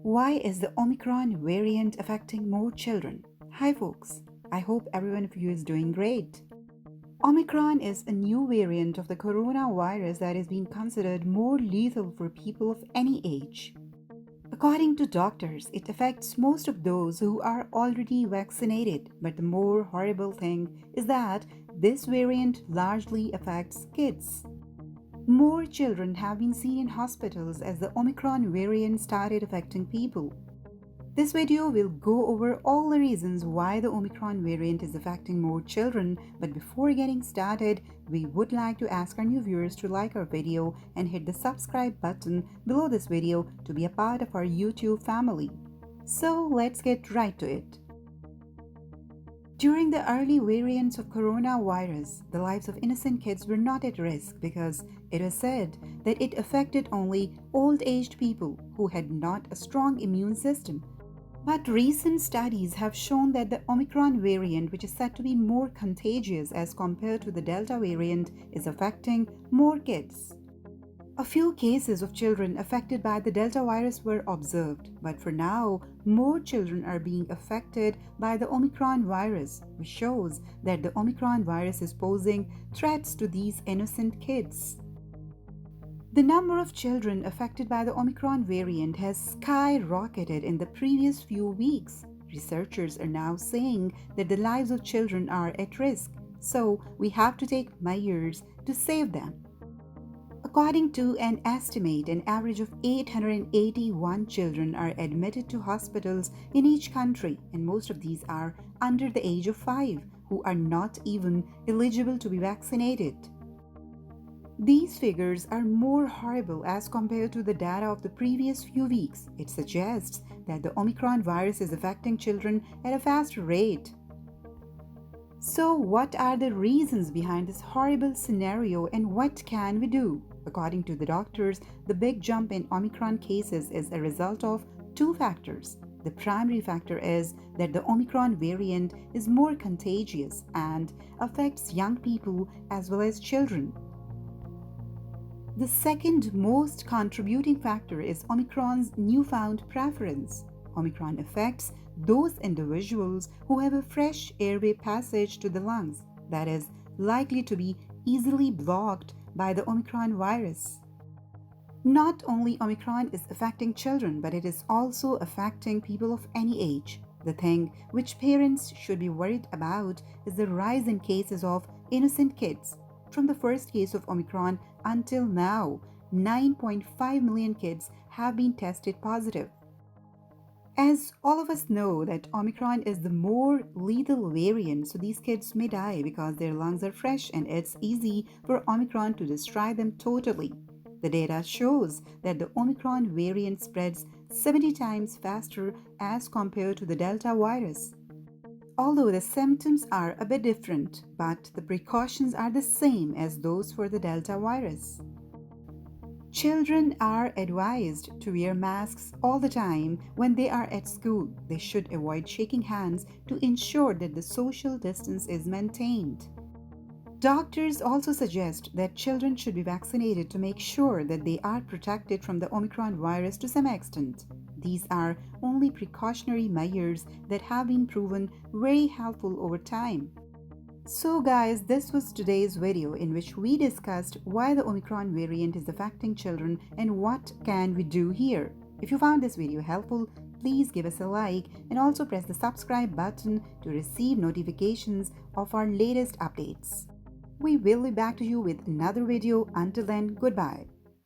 Why is the Omicron variant affecting more children? Hi, folks. I hope everyone of you is doing great. Omicron is a new variant of the coronavirus that is being considered more lethal for people of any age. According to doctors, it affects most of those who are already vaccinated, but the more horrible thing is that this variant largely affects kids. More children have been seen in hospitals as the Omicron variant started affecting people. This video will go over all the reasons why the Omicron variant is affecting more children, but before getting started, we would like to ask our new viewers to like our video and hit the subscribe button below this video to be a part of our YouTube family. So let's get right to it. During the early variants of coronavirus, the lives of innocent kids were not at risk because it was said that it affected only old-aged people who had not a strong immune system. But recent studies have shown that the Omicron variant, which is said to be more contagious as compared to the Delta variant, is affecting more kids. A few cases of children affected by the Delta virus were observed, but for now, more children are being affected by the Omicron virus, which shows that the Omicron virus is posing threats to these innocent kids. The number of children affected by the Omicron variant has skyrocketed in the previous few weeks. Researchers are now saying that the lives of children are at risk, so we have to take measures to save them. According to an estimate, an average of 881 children are admitted to hospitals in each country, and most of these are under the age of 5, who are not even eligible to be vaccinated. These figures are more horrible as compared to the data of the previous few weeks. It suggests that the Omicron virus is affecting children at a faster rate. So, what are the reasons behind this horrible scenario and what can we do? According to the doctors, the big jump in Omicron cases is a result of two factors. The primary factor is that the Omicron variant is more contagious and affects young people as well as children. The second most contributing factor is Omicron's newfound preference. Omicron affects those individuals who have a fresh airway passage to the lungs that is likely to be easily blocked by the Omicron virus. Not only Omicron is affecting children, but it is also affecting people of any age. The thing which parents should be worried about is the rise in cases of innocent kids. From the first case of Omicron until now, 9.5 million kids have been tested positive. As all of us know that Omicron is the more lethal variant, so these kids may die because their lungs are fresh and it's easy for Omicron to destroy them totally. The data shows that the Omicron variant spreads 70 times faster as compared to the Delta virus. Although the symptoms are a bit different, but the precautions are the same as those for the Delta virus. Children are advised to wear masks all the time when they are at school. They should avoid shaking hands to ensure that the social distance is maintained. Doctors also suggest that children should be vaccinated to make sure that they are protected from the Omicron virus to some extent. These are only precautionary measures that have been proven very helpful over time. So guys, this was today's video in which we discussed why the Omicron variant is affecting children and what can we do here. If you found this video helpful, please give us a like and also press the subscribe button to receive notifications of our latest updates. We will be back to you with another video. Until then, goodbye.